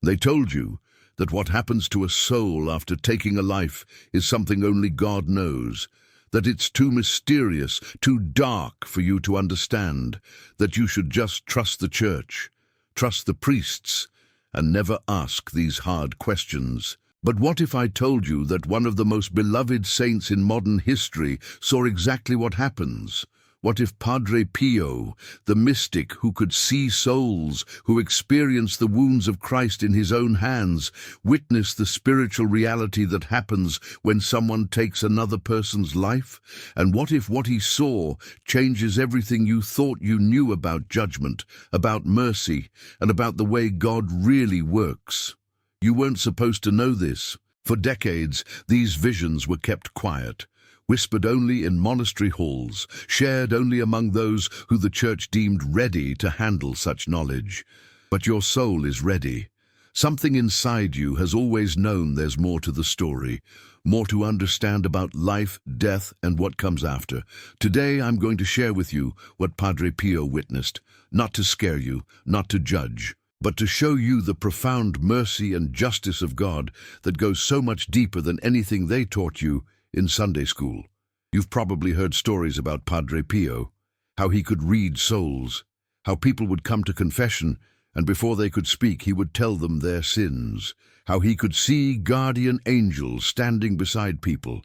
They told you that what happens to a soul after taking a life is something only God knows, that it's too mysterious, too dark for you to understand, that you should just trust the church, trust the priests, and never ask these hard questions. But what if I told you that one of the most beloved saints in modern history saw exactly what happens? What if Padre Pio, the mystic who could see souls, who experienced the wounds of Christ in his own hands, witnessed the spiritual reality that happens when someone takes another person's life? And what if what he saw changes everything you thought you knew about judgment, about mercy, and about the way God really works? You weren't supposed to know this. For decades, these visions were kept quiet, whispered only in monastery halls, shared only among those who the church deemed ready to handle such knowledge. But your soul is ready. Something inside you has always known there's more to the story, more to understand about life, death, and what comes after. Today I'm going to share with you what Padre Pio witnessed, not to scare you, not to judge, but to show you the profound mercy and justice of God that goes so much deeper than anything they taught you in Sunday school. You've probably heard stories about Padre Pio, how he could read souls, how people would come to confession, and before they could speak, he would tell them their sins, how he could see guardian angels standing beside people,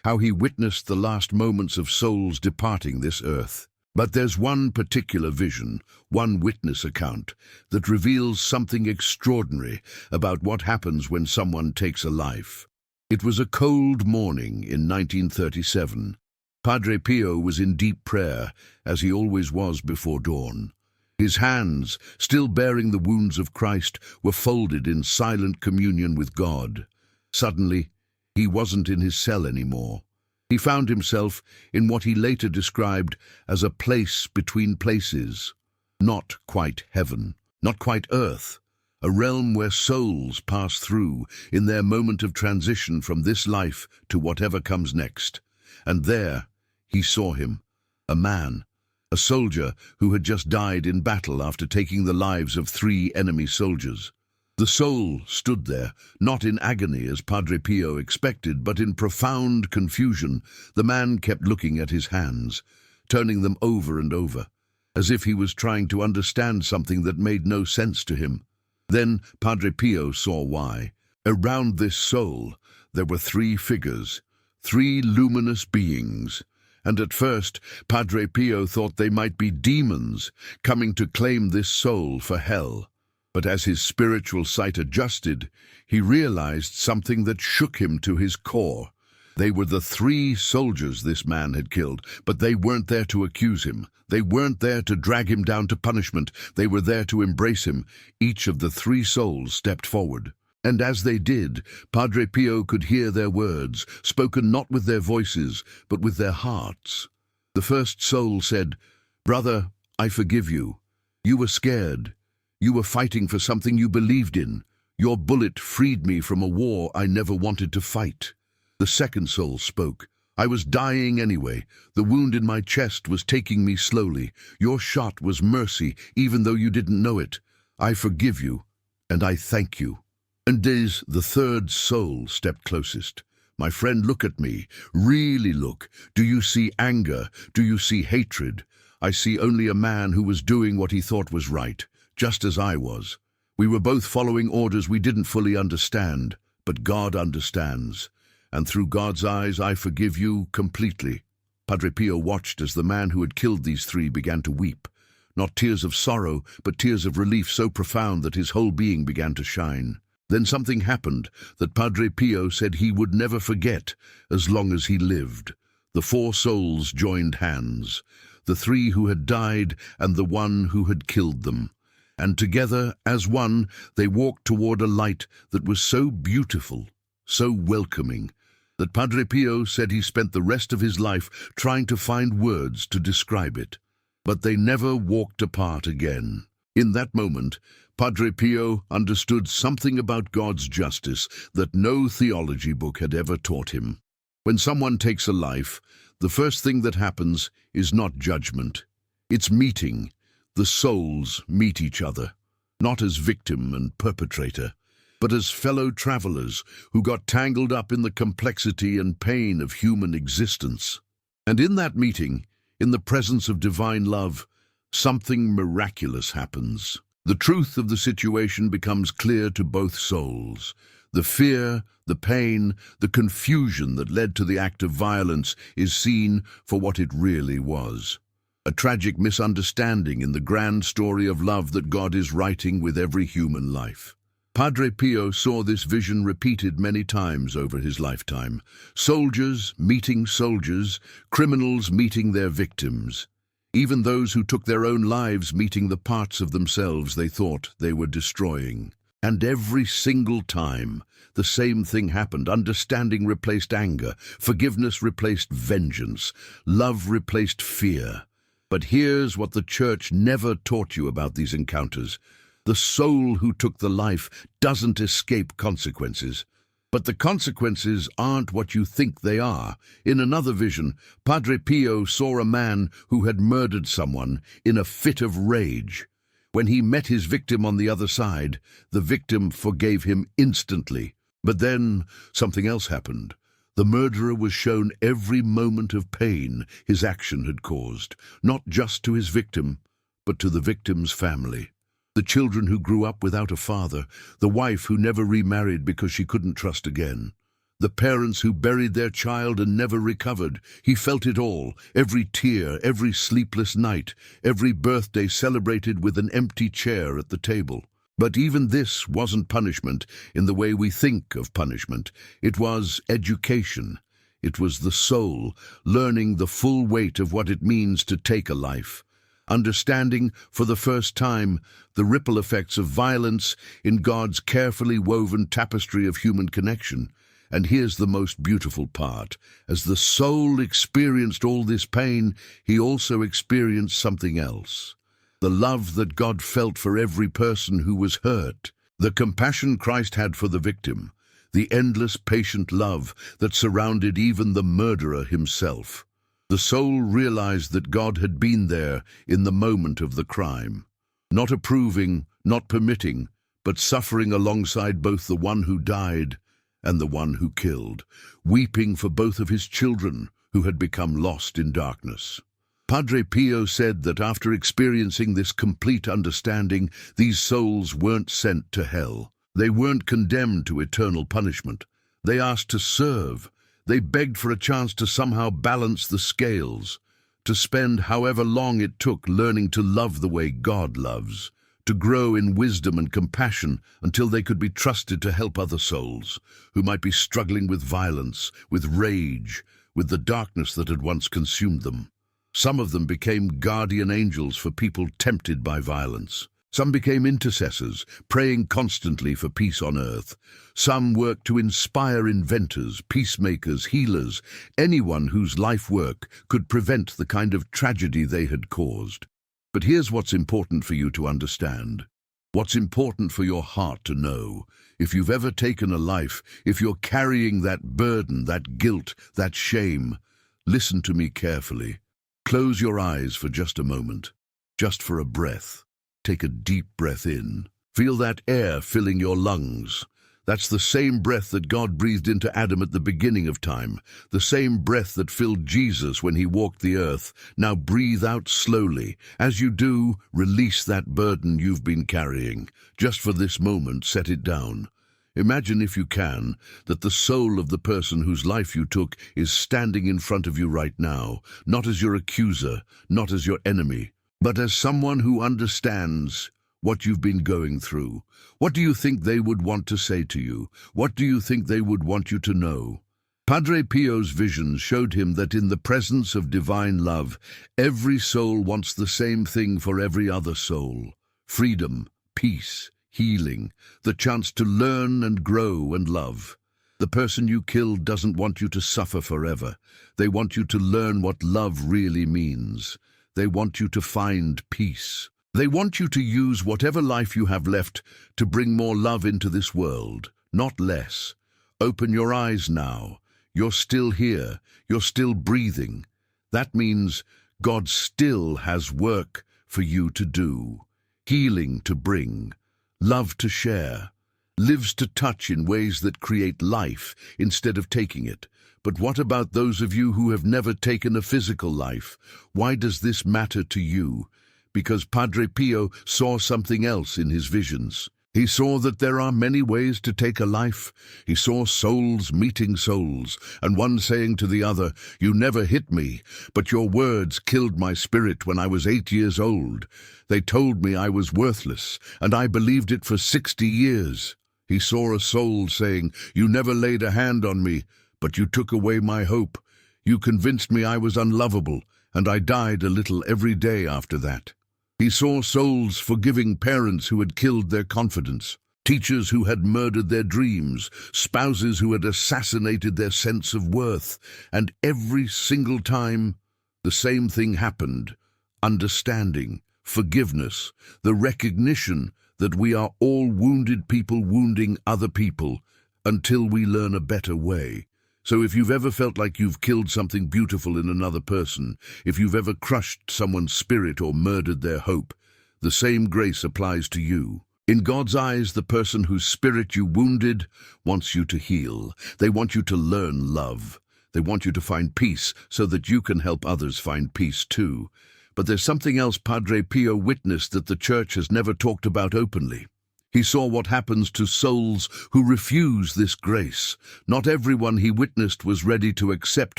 how he witnessed the last moments of souls departing this earth. But there's one particular vision, one witness account, that reveals something extraordinary about what happens when someone takes a life. It was a cold morning in 1937. Padre Pio was in deep prayer, as he always was before dawn. His hands, still bearing the wounds of Christ, were folded in silent communion with God. Suddenly, he wasn't in his cell anymore. He found himself in what he later described as a place between places. Not quite heaven, not quite earth, a realm where souls pass through in their moment of transition from this life to whatever comes next. And there he saw him, a man, a soldier who had just died in battle after taking the lives of 3 enemy soldiers. The soul stood there, not in agony as Padre Pio expected, but in profound confusion. The man kept looking at his hands, turning them over and over, as if he was trying to understand something that made no sense to him. Then Padre Pio saw why. Around this soul there were 3 figures, 3 luminous beings, and at first Padre Pio thought they might be demons coming to claim this soul for hell. But as his spiritual sight adjusted, he realized something that shook him to his core. They were the 3 soldiers this man had killed, but they weren't there to accuse him. They weren't there to drag him down to punishment. They were there to embrace him. Each of the 3 souls stepped forward. And as they did, Padre Pio could hear their words, spoken not with their voices, but with their hearts. The first soul said, "Brother, I forgive you. You were scared. You were fighting for something you believed in. Your bullet freed me from a war I never wanted to fight." The second soul spoke. "I was dying anyway. The wound in my chest was taking me slowly. Your shot was mercy, even though you didn't know it. I forgive you, and I thank you." And as the third soul stepped closest, "My friend, look at me. Really look. Do you see anger? Do you see hatred? I see only a man who was doing what he thought was right, just as I was. We were both following orders we didn't fully understand, but God understands. And through God's eyes, I forgive you completely." Padre Pio watched as the man who had killed these 3 began to weep. Not tears of sorrow, but tears of relief so profound that his whole being began to shine. Then something happened that Padre Pio said he would never forget as long as he lived. The 4 souls joined hands, the 3 who had died and the 1 who had killed them. And together, as one, they walked toward a light that was so beautiful, so welcoming, that Padre Pio said he spent the rest of his life trying to find words to describe it. But they never walked apart again. In that moment, Padre Pio understood something about God's justice that no theology book had ever taught him. When someone takes a life, the first thing that happens is not judgment. It's meeting. The souls meet each other, not as victim and perpetrator, but as fellow travelers who got tangled up in the complexity and pain of human existence. And in that meeting, in the presence of divine love, something miraculous happens. The truth of the situation becomes clear to both souls. The fear, the pain, the confusion that led to the act of violence is seen for what it really was. A tragic misunderstanding in the grand story of love that God is writing with every human life. Padre Pio saw this vision repeated many times over his lifetime. Soldiers meeting soldiers, criminals meeting their victims. Even those who took their own lives meeting the parts of themselves they thought they were destroying. And every single time, the same thing happened. Understanding replaced anger, forgiveness replaced vengeance, love replaced fear. But here's what the Church never taught you about these encounters. The soul who took the life doesn't escape consequences. But the consequences aren't what you think they are. In another vision, Padre Pio saw a man who had murdered someone in a fit of rage. When he met his victim on the other side, the victim forgave him instantly. But then something else happened. The murderer was shown every moment of pain his action had caused, not just to his victim, but to the victim's family. The children who grew up without a father, the wife who never remarried because she couldn't trust again, the parents who buried their child and never recovered. He felt it all, every tear, every sleepless night, every birthday celebrated with an empty chair at the table. But even this wasn't punishment in the way we think of punishment. It was education. It was the soul learning the full weight of what it means to take a life. Understanding for the first time the ripple effects of violence in God's carefully woven tapestry of human connection. And here's the most beautiful part. As the soul experienced all this pain, he also experienced something else. The love that God felt for every person who was hurt, the compassion Christ had for the victim, the endless patient love that surrounded even the murderer himself. The soul realized that God had been there in the moment of the crime, not approving, not permitting, but suffering alongside both the one who died and the one who killed, weeping for both of his children who had become lost in darkness. Padre Pio said that after experiencing this complete understanding, these souls weren't sent to hell. They weren't condemned to eternal punishment. They asked to serve. They begged for a chance to somehow balance the scales, to spend however long it took learning to love the way God loves, to grow in wisdom and compassion until they could be trusted to help other souls who might be struggling with violence, with rage, with the darkness that had once consumed them. Some of them became guardian angels for people tempted by violence. Some became intercessors, praying constantly for peace on earth. Some worked to inspire inventors, peacemakers, healers, anyone whose life work could prevent the kind of tragedy they had caused. But here's what's important for you to understand. What's important for your heart to know. If you've ever taken a life, if you're carrying that burden, that guilt, that shame, listen to me carefully. Close your eyes for just a moment, just for a breath. Take a deep breath in. Feel that air filling your lungs. That's the same breath that God breathed into Adam at the beginning of time, the same breath that filled Jesus when he walked the earth. Now breathe out slowly. As you do, release that burden you've been carrying. Just for this moment, set it down. Imagine, if you can, that the soul of the person whose life you took is standing in front of you right now, not as your accuser, not as your enemy, but as someone who understands what you've been going through. What do you think they would want to say to you? What do you think they would want you to know? Padre Pio's visions showed him that in the presence of divine love, every soul wants the same thing for every other soul: freedom, peace, healing, the chance to learn and grow and love. The person you killed doesn't want you to suffer forever. They want you to learn what love really means. They want you to find peace. They want you to use whatever life you have left to bring more love into this world, not less. Open your eyes now. You're still here. You're still breathing. That means God still has work for you to do, healing to bring, love to share. lives to touch in ways that create life instead of taking it. But what about those of you who have never taken a physical life? Why does this matter to you? Because Padre Pio saw something else in his visions. He saw that there are many ways to take a life. He saw souls meeting souls, and one saying to the other, "You never hit me, but your words killed my spirit when I was 8 years old. They told me I was worthless, and I believed it for 60 years. He saw a soul saying, "You never laid a hand on me, but you took away my hope. You convinced me I was unlovable, and I died a little every day after that." He saw souls forgiving parents who had killed their confidence, teachers who had murdered their dreams, spouses who had assassinated their sense of worth, and every single time the same thing happened: understanding, forgiveness, the recognition that we are all wounded people wounding other people until we learn a better way. So if you've ever felt like you've killed something beautiful in another person, if you've ever crushed someone's spirit or murdered their hope, the same grace applies to you. In God's eyes, the person whose spirit you wounded wants you to heal. They want you to learn love. They want you to find peace so that you can help others find peace too. But there's something else Padre Pio witnessed that the Church has never talked about openly. He saw what happens to souls who refuse this grace. Not everyone he witnessed was ready to accept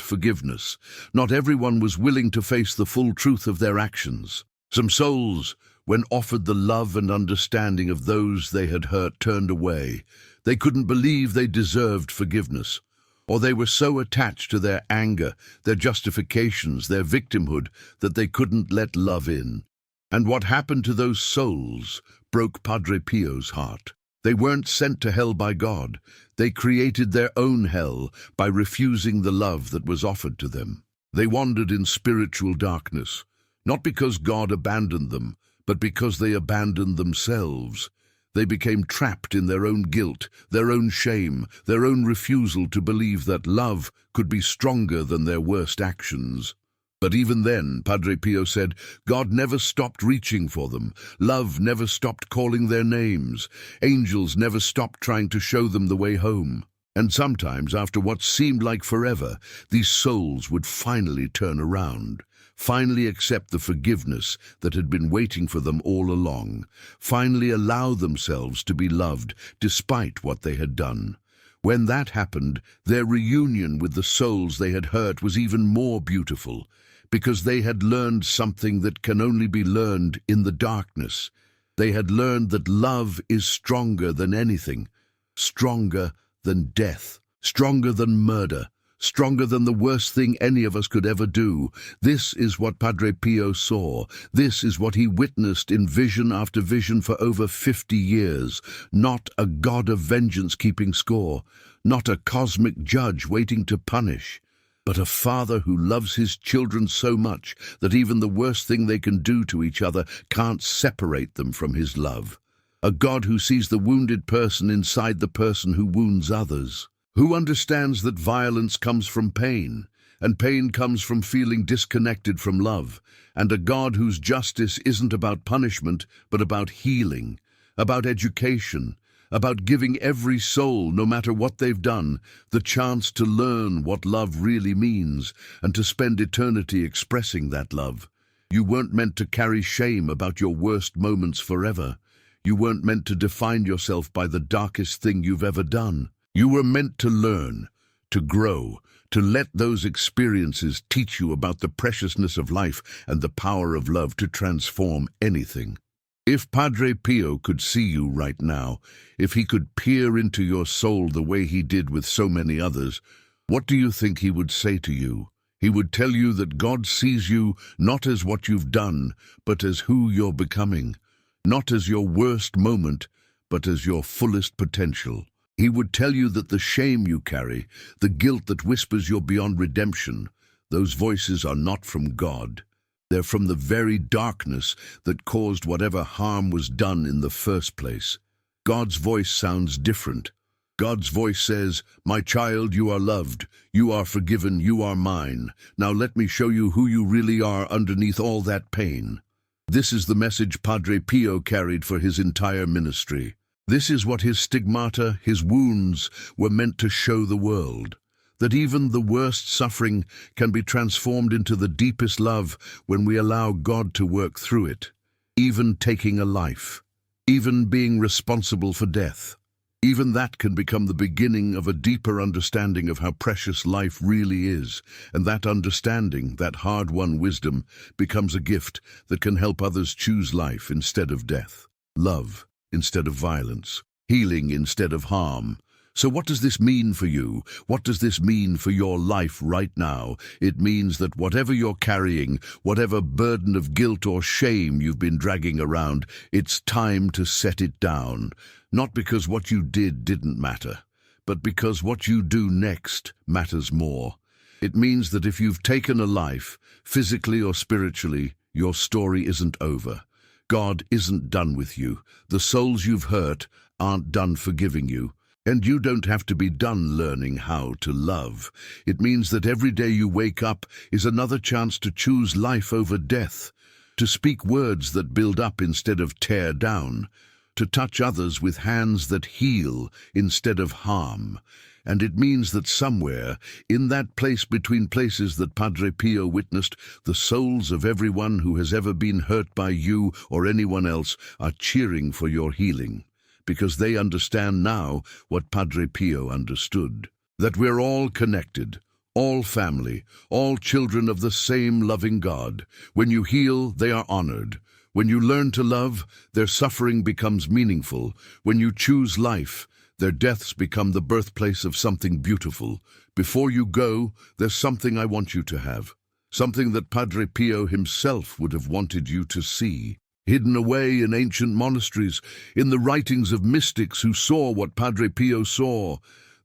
forgiveness. Not everyone was willing to face the full truth of their actions. Some souls, when offered the love and understanding of those they had hurt, turned away. They couldn't believe they deserved forgiveness. Or they were so attached to their anger, their justifications, their victimhood, that they couldn't let love in. And what happened to those souls broke Padre Pio's heart. They weren't sent to hell by God. They created their own hell by refusing the love that was offered to them. They wandered in spiritual darkness, not because God abandoned them, but because they abandoned themselves. They became trapped in their own guilt, their own shame, their own refusal to believe that love could be stronger than their worst actions. But even then, Padre Pio said, God never stopped reaching for them. Love never stopped calling their names. Angels never stopped trying to show them the way home. And sometimes, after what seemed like forever, these souls would finally turn around, finally accept the forgiveness that had been waiting for them all along, finally allow themselves to be loved despite what they had done. When that happened, their reunion with the souls they had hurt was even more beautiful, because they had learned something that can only be learned in the darkness. They had learned that love is stronger than anything, stronger than death, stronger than murder, stronger than the worst thing any of us could ever do. This is what Padre Pio saw. This is what he witnessed in vision after vision for over 50 years. Not a God of vengeance keeping score, not a cosmic judge waiting to punish, but a father who loves his children so much that even the worst thing they can do to each other can't separate them from his love. A God who sees the wounded person inside the person who wounds others, who understands that violence comes from pain, and pain comes from feeling disconnected from love, and a God whose justice isn't about punishment, but about healing, about education, about giving every soul, no matter what they've done, the chance to learn what love really means and to spend eternity expressing that love. You weren't meant to carry shame about your worst moments forever. You weren't meant to define yourself by the darkest thing you've ever done. You were meant to learn, to grow, to let those experiences teach you about the preciousness of life and the power of love to transform anything. If Padre Pio could see you right now, if he could peer into your soul the way he did with so many others, what do you think he would say to you? He would tell you that God sees you not as what you've done, but as who you're becoming, not as your worst moment, but as your fullest potential. He would tell you that the shame you carry, the guilt that whispers you're beyond redemption, those voices are not from God. They're from the very darkness that caused whatever harm was done in the first place. God's voice sounds different. God's voice says, "My child, you are loved, you are forgiven, you are mine. Now let me show you who you really are underneath all that pain." This is the message Padre Pio carried for his entire ministry. This is what his stigmata, his wounds, were meant to show the world. That even the worst suffering can be transformed into the deepest love when we allow God to work through it. Even taking a life, even being responsible for death. Even that can become the beginning of a deeper understanding of how precious life really is, and that understanding, that hard-won wisdom, becomes a gift that can help others choose life instead of death, love instead of violence, healing instead of harm. So what does this mean for you? What does this mean for your life right now? It means that whatever you're carrying, whatever burden of guilt or shame you've been dragging around, it's time to set it down. Not because what you didn't matter, but because what you do next matters more. It means that if you've taken a life, physically or spiritually, your story isn't over. God isn't done with you. The souls you've hurt aren't done forgiving you. And you don't have to be done learning how to love. It means that every day you wake up is another chance to choose life over death, to speak words that build up instead of tear down, to touch others with hands that heal instead of harm. And it means that somewhere, in that place between places that Padre Pio witnessed, the souls of everyone who has ever been hurt by you or anyone else are cheering for your healing. Because they understand now what Padre Pio understood, that we're all connected, all family, all children of the same loving God. When you heal, they are honored. When you learn to love, their suffering becomes meaningful. When you choose life, their deaths become the birthplace of something beautiful. Before you go, there's something I want you to have, something that Padre Pio himself would have wanted you to see. Hidden away in ancient monasteries, in the writings of mystics who saw what Padre Pio saw,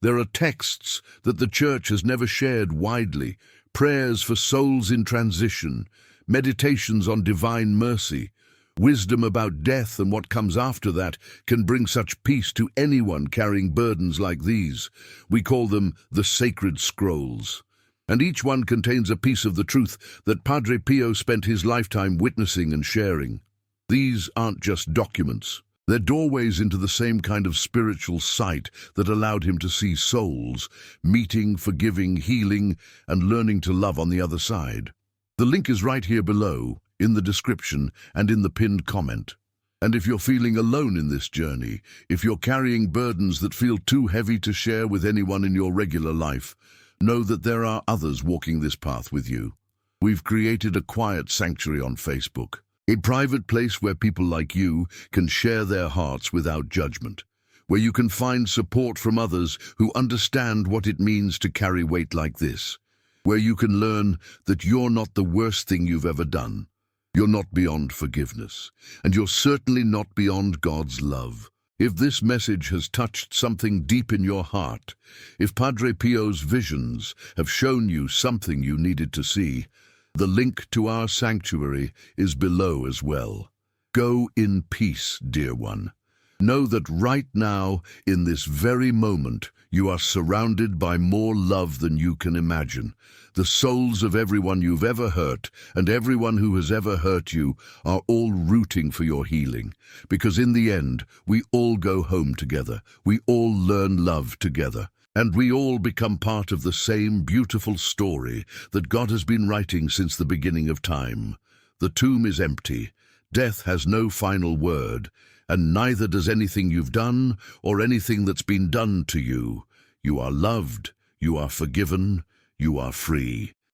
there are texts that the Church has never shared widely, prayers for souls in transition, meditations on divine mercy. Wisdom about death and what comes after that can bring such peace to anyone carrying burdens like these. We call them the sacred scrolls. And each one contains a piece of the truth that Padre Pio spent his lifetime witnessing and sharing. These aren't just documents. They're doorways into the same kind of spiritual sight that allowed him to see souls, meeting, forgiving, healing, and learning to love on the other side. The link is right here below, in the description and in the pinned comment. And if you're feeling alone in this journey, if you're carrying burdens that feel too heavy to share with anyone in your regular life, know that there are others walking this path with you. We've created a quiet sanctuary on Facebook. A private place where people like you can share their hearts without judgment, where you can find support from others who understand what it means to carry weight like this, where you can learn that you're not the worst thing you've ever done. You're not beyond forgiveness, and you're certainly not beyond God's love. If this message has touched something deep in your heart, if Padre Pio's visions have shown you something you needed to see, the link to our sanctuary is below as well. Go in peace, dear one. Know that right now, in this very moment, you are surrounded by more love than you can imagine. The souls of everyone you've ever hurt and everyone who has ever hurt you are all rooting for your healing. Because in the end, we all go home together. We all learn love together. And we all become part of the same beautiful story that God has been writing since the beginning of time. The tomb is empty. Death has no final word, and neither does anything you've done or anything that's been done to you. You are loved, you are forgiven, you are free.